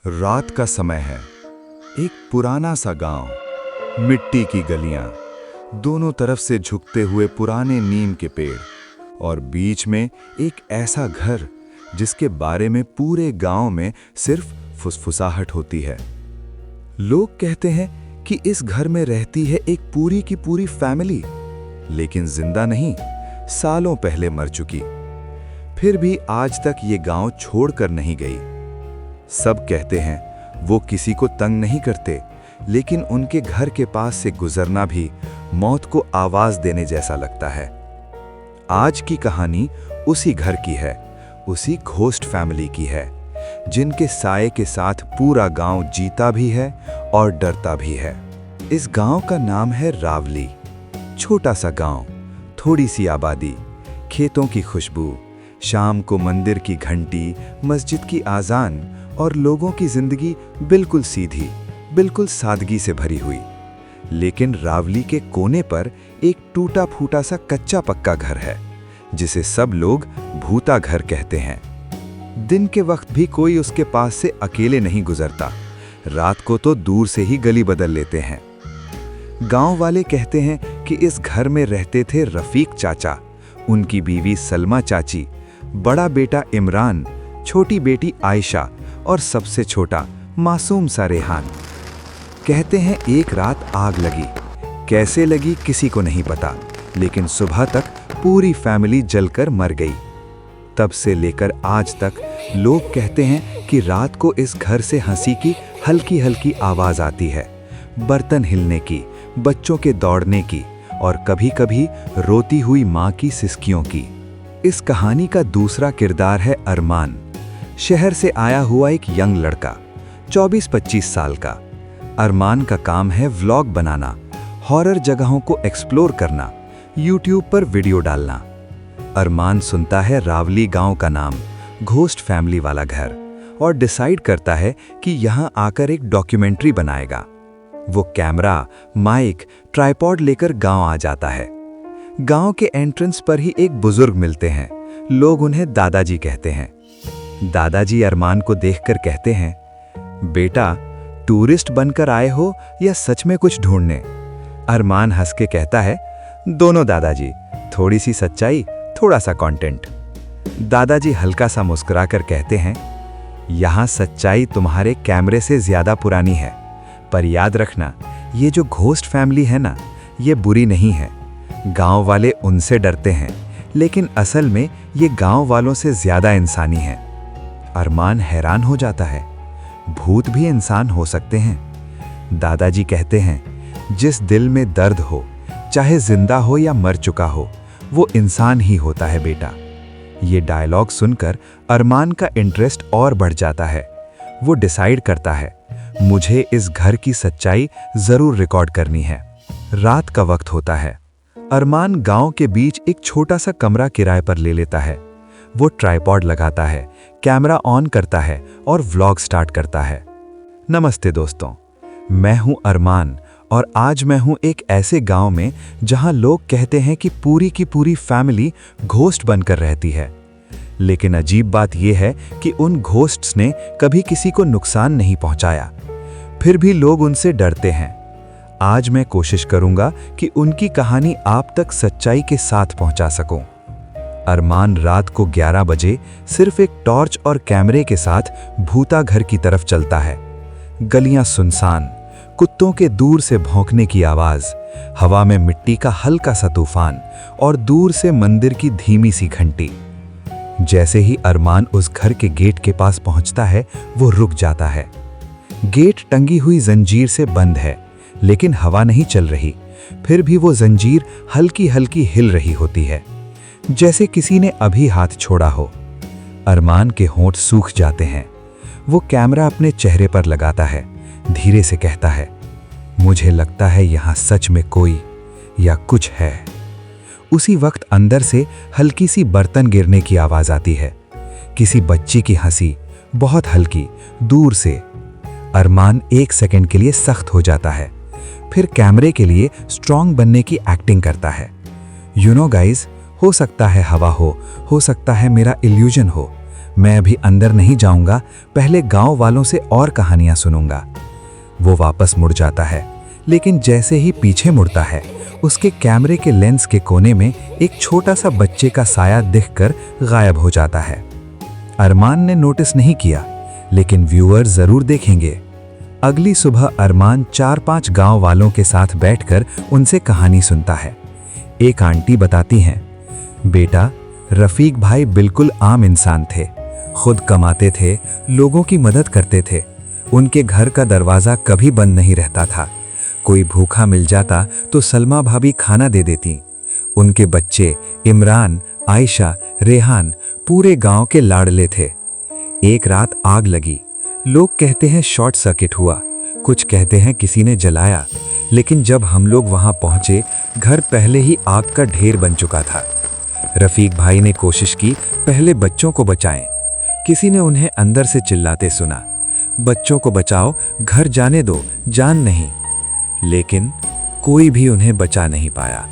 रात का समय है। एक पुराना सा गांव, मिट्टी की गलियां, दोनों तरफ से झुकते हुए पुराने नीम के पेड़ और बीच में एक ऐसा घर जिसके बारे में पूरे गांव में सिर्फ फुसफुसाहट होती है। लोग कहते हैं कि इस घर में रहती है एक पूरी की पूरी फैमिली, लेकिन जिंदा नहीं, सालों पहले मर चुकी। फिर भी आज तक ये गांव छोड़कर नहीं गई। सब कहते हैं वो किसी को तंग नहीं करते, लेकिन उनके घर के पास से गुजरना भी मौत को आवाज देने जैसा लगता है। आज की कहानी उसी घर की है, उसी घोस्ट फैमिली की है, जिनके साये के साथ पूरा गांव जीता भी है और डरता भी है। इस गांव का नाम है रावली। छोटा सा गांव, थोड़ी सी आबादी, खेतों की खुशबू, शाम को मंदिर की घंटी, मस्जिद की आजान और लोगों की जिंदगी बिल्कुल सीधी, बिल्कुल सादगी से भरी हुई। लेकिन रावली के कोने पर एक टूटा फूटा सा कच्चा पक्का घर है, जिसे सब लोग भूता घर कहते हैं। दिन के वक्त भी कोई उसके पास से अकेले नहीं गुजरता, रात को तो दूर से ही गली बदल लेते हैं। गांव वाले कहते हैं कि इस घर में रहते थे रफीक चाचा, उनकी बीवी सलमा चाची, बड़ा बेटा इमरान, छोटी बेटी आयशा और सबसे छोटा मासूम सा रेहान। कहते हैं एक रात आग लगी। कैसे लगी किसी को नहीं पता, लेकिन सुबह तक पूरी फैमिली जलकर मर गई। तब से लेकर आज तक लोग कहते हैं कि रात को इस घर से हंसी की हल्की हल्की आवाज आती है, बर्तन हिलने की, बच्चों के दौड़ने की और कभी-कभी रोती हुई माँ की सिसकियों की। इस कहानी का दूसरा किरदार है अरमान, शहर से आया हुआ एक यंग लड़का, 24-25 साल का। अरमान का काम है व्लॉग बनाना, हॉरर जगहों को एक्सप्लोर करना, यूट्यूब पर वीडियो डालना। अरमान सुनता है रावली गांव का नाम, घोस्ट फैमिली वाला घर, और डिसाइड करता है कि यहां आकर एक डॉक्यूमेंट्री बनाएगा। वो कैमरा, माइक, ट्राइपॉड लेकर गांव आ जाता है। गांव के एंट्रेंस पर ही एक बुजुर्ग मिलते हैं। लोग उन्हें दादाजी कहते हैं। दादाजी अरमान को देखकर कहते हैं, बेटा, टूरिस्ट बनकर आए हो या सच में कुछ ढूंढने? अरमान हंस के कहता है, दोनों दादाजी, थोड़ी सी सच्चाई, थोड़ा सा कंटेंट। दादाजी हल्का सा मुस्कुराकर कहते हैं, यहां सच्चाई तुम्हारे कैमरे से ज्यादा पुरानी है, पर याद रखना, ये जो घोस्ट फैमिली है ना, ये बुरी नहीं है। गांव वाले उनसे डरते हैं, लेकिन असल में ये गांव वालों से ज्यादा इंसानी है। अरमान हैरान हो जाता है, भूत भी इंसान हो सकते हैं। दादाजी कहते हैं, जिस दिल में दर्द हो, चाहे जिंदा हो या मर चुका हो, वो इंसान ही होता है बेटा। ये डायलॉग सुनकर अरमान का इंटरेस्ट और बढ़ जाता है। वो डिसाइड करता है, मुझे इस घर की सच्चाई जरूर रिकॉर्ड करनी है। रात का वक्त होता है। अरमान गांव के बीच एक छोटा सा कमरा किराए पर ले लेता है। वो ट्राइपॉड लगाता है, कैमरा ऑन करता है और व्लॉग स्टार्ट करता है। नमस्ते दोस्तों, मैं हूं अरमान और आज मैं हूं एक ऐसे गांव में जहां लोग कहते हैं कि पूरी की पूरी फैमिली घोस्ट बनकर रहती है। लेकिन अजीब बात यह है कि उन घोस्ट्स ने कभी किसी को नुकसान नहीं पहुंचाया, फिर भी लोग उनसे डरते हैं। आज मैं कोशिश करूंगा कि उनकी कहानी आप तक सच्चाई के साथ पहुंचा सकूं। अरमान रात को 11 बजे सिर्फ एक टॉर्च और कैमरे के साथ भूता घर की तरफ चलता है। गलियां सुनसान, कुत्तों के दूर से भौंकने की आवाज, हवा में मिट्टी का हल्का सा तूफान और दूर से मंदिर की धीमी सी घंटी। जैसे ही अरमान उस घर के गेट के पास पहुंचता है, वो रुक जाता है। गेट टंगी हुई जंजीर से बंद है, लेकिन हवा नहीं चल रही। फिर भी वो जंजीर हल्की हल्की हिल रही होती है, जैसे किसी ने अभी हाथ छोड़ा हो। अरमान के होंठ सूख जाते हैं। वो कैमरा अपने चेहरे पर लगाता है, धीरे से कहता है, मुझे लगता है यहां सच में कोई या कुछ है। उसी वक्त अंदर से हल्की सी बर्तन गिरने की आवाज आती है, किसी बच्ची की हंसी, बहुत हल्की, दूर से। अरमान एक सेकंड के लिए सख्त हो जाता है, फिर कैमरे के लिए स्ट्रांग बनने की एक्टिंग करता है। यू नो गाइज, हो सकता है हवा हो सकता है मेरा इल्यूजन हो, मैं अभी अंदर नहीं जाऊंगा, पहले गांव वालों से और कहानियां सुनूंगा। वो वापस मुड़ जाता है, लेकिन जैसे ही पीछे मुड़ता है, उसके कैमरे के लेंस के कोने में एक छोटा सा बच्चे का साया दिखकर गायब हो जाता है। अरमान ने नोटिस नहीं किया, लेकिन व्यूअर जरूर देखेंगे। अगली सुबह अरमान 4-5 गांव वालों के साथ बैठकर उनसे कहानी सुनता है। एक आंटी बताती हैं, बेटा, रफीक भाई बिल्कुल आम इंसान थे, खुद कमाते थे, लोगों की मदद करते थे। उनके घर का दरवाज़ा कभी बंद नहीं रहता था। कोई भूखा मिल जाता तो सलमा भाभी खाना दे देती। उनके बच्चे इमरान, आयशा, रेहान पूरे गांव के लाडले थे। एक रात आग लगी। लोग कहते हैं शॉर्ट सर्किट हुआ, कुछ कहते हैं किसी ने जलाया, लेकिन जब हम लोग वहां पहुंचे, घर पहले ही आग का ढेर बन चुका था। रफीक भाई ने कोशिश की पहले बच्चों को बचाएं। किसी ने उन्हें अंदर से चिल्लाते सुना, बच्चों को बचाओ, घर जाने दो, जान नहीं। लेकिन कोई भी उन्हें बचा नहीं पाया।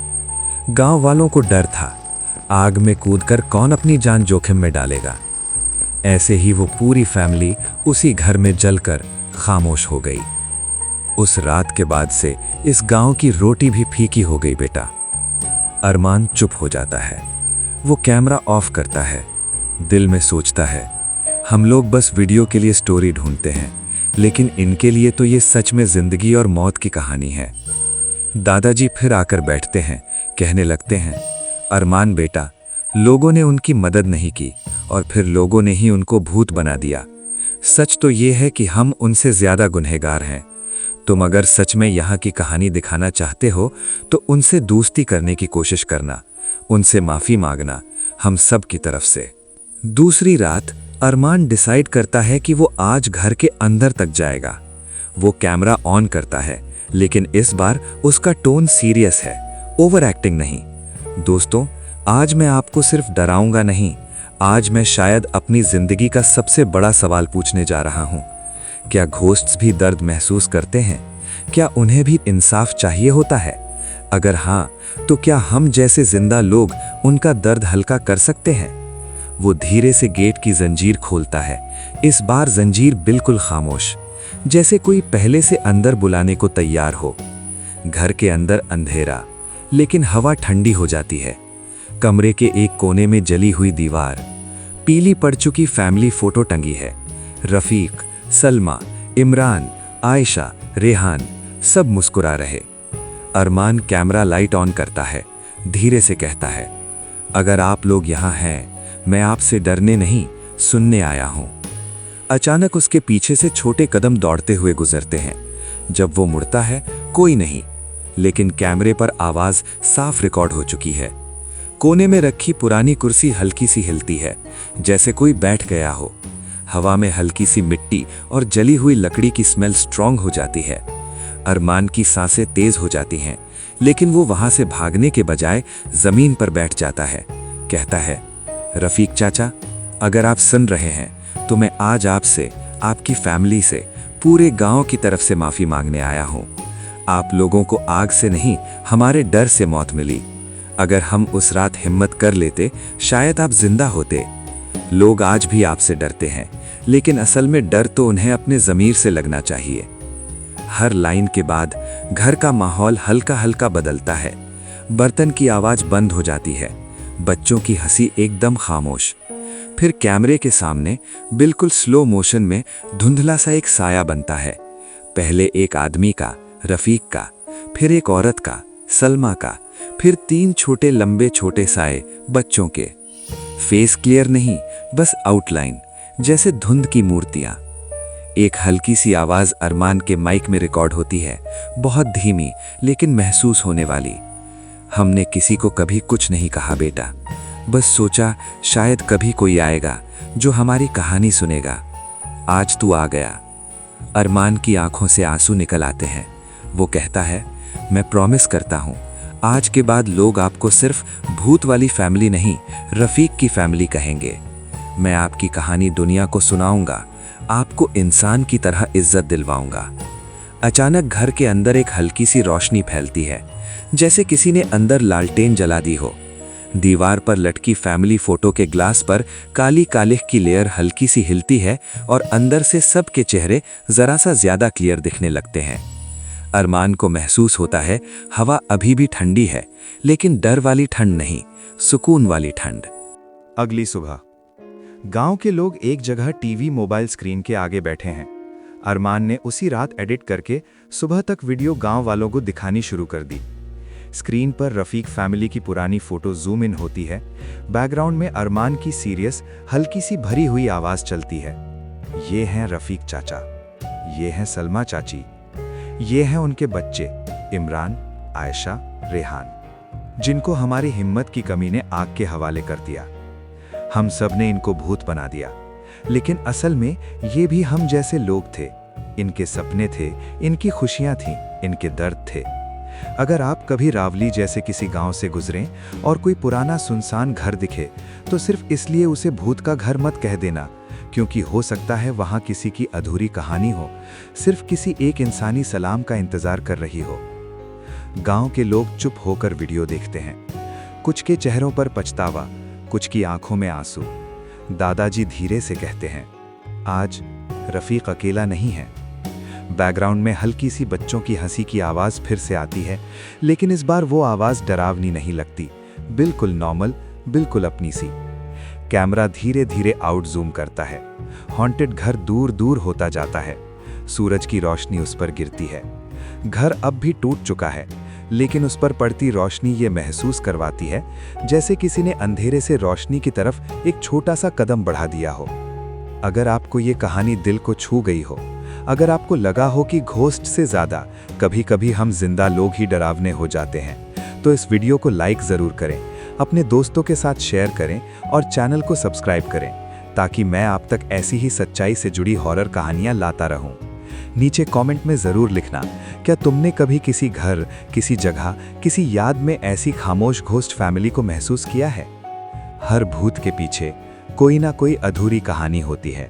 गांव वालों को डर था, आग में कूदकर कौन अपनी जान जोखिम में डालेगा। ऐसे ही वो पूरी फैमिली उसी घर में जलकर खामोश हो गई। उस रात के बाद से इस गांव की रोटी भी फीकी हो गई बेटा। अरमान चुप हो जाता है। वो कैमरा ऑफ करता है, दिल में सोचता है, हम लोग बस वीडियो के लिए स्टोरी ढूंढते हैं, लेकिन इनके लिए तो ये सच में जिंदगी और मौत की कहानी है। दादाजी फिर आकर बैठते हैं, कहने लगते हैं, अरमान बेटा, लोगों ने उनकी मदद नहीं की और फिर लोगों ने ही उनको भूत बना दिया। सच तो ये है कि हम उनसे ज्यादा गुनहगार हैं। तुम अगर सच में यहाँ की कहानी दिखाना चाहते हो तो उनसे दोस्ती करने की कोशिश करना, उनसे माफी मांगना, हम सब की तरफ से। दूसरी रात अरमान डिसाइड करता है कि वो आज घर के अंदर तक जाएगा। वो कैमरा ऑन करता है, लेकिन इस बार उसका टोन सीरियस है, ओवर एक्टिंग नहीं। दोस्तों, आज मैं आपको सिर्फ डराऊंगा नहीं, आज मैं शायद अपनी जिंदगी का सबसे बड़ा सवाल पूछने जा रहा हूं। क्या घोस्ट्स भी दर्द महसूस करते हैं? क्या उन्हें भी इंसाफ चाहिए होता है? अगर हाँ, तो क्या हम जैसे जिंदा लोग उनका दर्द हल्का कर सकते हैं? वो धीरे से गेट की जंजीर खोलता है। इस बार जंजीर बिल्कुल खामोश, जैसे कोई पहले से अंदर बुलाने को तैयार हो। घर के अंदर अंधेरा, लेकिन हवा ठंडी हो जाती है। कमरे के एक कोने में जली हुई दीवार, पीली पड़ चुकी फैमिली फोटो टंगी है। रफीक, सलमा, इमरान, आयशा, रेहान सब मुस्कुरा रहे। अरमान कैमरा लाइट ऑन करता है, धीरे से कहता है, अगर आप लोग यहाँ हैं, मैं आपसे डरने नहीं, सुनने आया हूँ। अचानक उसके पीछे से छोटे कदम दौड़ते हुए गुजरते हैं। जब वो मुड़ता है, कोई नहीं, लेकिन कैमरे पर आवाज साफ रिकॉर्ड हो चुकी है। कोने में रखी पुरानी कुर्सी हल्की सी हिलती है, जैसे कोई बैठ गया हो। हवा में हल्की सी मिट्टी और जली हुई लकड़ी की स्मेल स्ट्रांग हो जाती है। अरमान की सांसें तेज हो जाती हैं, लेकिन वो वहां से भागने के बजाय जमीन पर बैठ जाता है। कहता है, रफीक चाचा, अगर आप सुन रहे हैं तो मैं आज आपसे, आपकी फैमिली से, पूरे गांव की तरफ से माफी मांगने आया हूं। आप लोगों को आग से नहीं, हमारे डर से मौत मिली। अगर हम उस रात हिम्मत कर लेते, शायद आप जिंदा होते। लोग आज भी आपसे डरते हैं, लेकिन असल में डर तो उन्हें अपने ज़मीर से लगना चाहिए। हर लाइन के बाद घर का माहौल हल्का हल्का बदलता है। बर्तन की आवाज बंद हो जाती है, बच्चों की हंसी एकदम खामोश। फिर कैमरे के सामने बिल्कुल स्लो मोशन में धुंधला सा एक साया बनता है। पहले एक आदमी का, रफीक का, फिर एक औरत का, सलमा का, फिर 3 छोटे लंबे छोटे साए बच्चों के। फेस क्लियर नहीं, बस आउटलाइन, जैसे धुंध की मूर्तियां। एक हल्की सी आवाज अरमान के माइक में रिकॉर्ड होती है, बहुत धीमी लेकिन महसूस होने वाली। हमने किसी को कभी कुछ नहीं कहा बेटा, बस सोचा शायद कभी कोई आएगा जो हमारी कहानी सुनेगा। आज तू आ गया। अरमान की आंखों से आंसू निकल आते हैं। वो कहता है, मैं प्रॉमिस करता हूँ, आज के बाद लोग आपको सिर्फ भूत वाली फैमिली नहीं, रफीक की फैमिली कहेंगे। मैं आपकी कहानी दुनिया को सुनाऊंगा, आपको इंसान की तरह इज्जत दिलवाऊंगा। अचानक घर के अंदर एक हल्की सी रोशनी फैलती है, जैसे किसी ने अंदर लालटेन जला दी हो। दीवार पर लटकी फैमिली फोटो के ग्लास पर काली कालिख की लेयर हल्की सी हिलती है और अंदर से सबके चेहरे जरा सा ज्यादा क्लियर दिखने लगते हैं। अरमान को महसूस होता है हवा अभी भी ठंडी है, लेकिन डर वाली ठंड नहीं, सुकून वाली ठंड। अगली सुबह गांव के लोग एक जगह टीवी मोबाइल स्क्रीन के आगे बैठे हैं। अरमान ने उसी रात एडिट करके सुबह तक वीडियो गांव वालों को दिखानी शुरू कर दी। स्क्रीन पर रफीक फैमिली की पुरानी फोटो जूम इन होती है। बैकग्राउंड में अरमान की सीरियस हल्की सी भरी हुई आवाज चलती है। ये हैं रफीक चाचा, ये हैं सलमा चाची, ये हैं उनके बच्चे इमरान, आयशा, रेहान, जिनको हमारी हिम्मत की कमी ने आग के हवाले कर दिया। हम सब ने इनको भूत बना दिया, लेकिन असल में ये भी हम जैसे लोग थे। इनके सपने थे, इनकी खुशियां थीं, इनके दर्द थे। अगर आप कभी रावली जैसे किसी गांव से गुजरें और कोई पुराना सुनसान घर दिखे, तो सिर्फ इसलिए उसे भूत का घर मत कह देना, क्योंकि हो सकता है वहां किसी की अधूरी कहानी हो, सिर्फ किसी एक इंसानी सलाम का इंतजार कर रही हो। गांव के लोग चुप होकर वीडियो देखते हैं। कुछ के चेहरों पर पछतावा, कुछ की आंखों में आंसू। दादाजी धीरे से कहते हैं, आज रफीक अकेला नहीं है। बैकग्राउंड में हल्की सी बच्चों की हंसी की आवाज फिर से आती है, लेकिन इस बार वो आवाज डरावनी नहीं लगती, बिल्कुल नॉर्मल, बिल्कुल अपनी सी। कैमरा धीरे धीरे आउट जूम करता है। हॉन्टेड घर दूर दूर होता जाता है। सूरज की रोशनी उस पर गिरती है। घर अब भी टूट चुका है, लेकिन उस पर पड़ती रोशनी ये महसूस करवाती है जैसे किसी ने अंधेरे से रोशनी की तरफ एक छोटा सा कदम बढ़ा दिया हो। अगर आपको ये कहानी दिल को छू गई हो, अगर आपको लगा हो कि घोस्ट से ज्यादा कभी कभी हम जिंदा लोग ही डरावने हो जाते हैं, तो इस वीडियो को लाइक जरूर करें, अपने दोस्तों के साथ शेयर करें और चैनल को सब्सक्राइब करें, ताकि मैं आप तक ऐसी ही सच्चाई से जुड़ी हॉरर कहानियां लाता रहूं। नीचे कमेंट में जरूर लिखना, क्या तुमने कभी किसी घर, किसी जगह, किसी याद में ऐसी खामोश घोस्ट फैमिली को महसूस किया है? हर भूत के पीछे कोई ना कोई अधूरी कहानी होती है।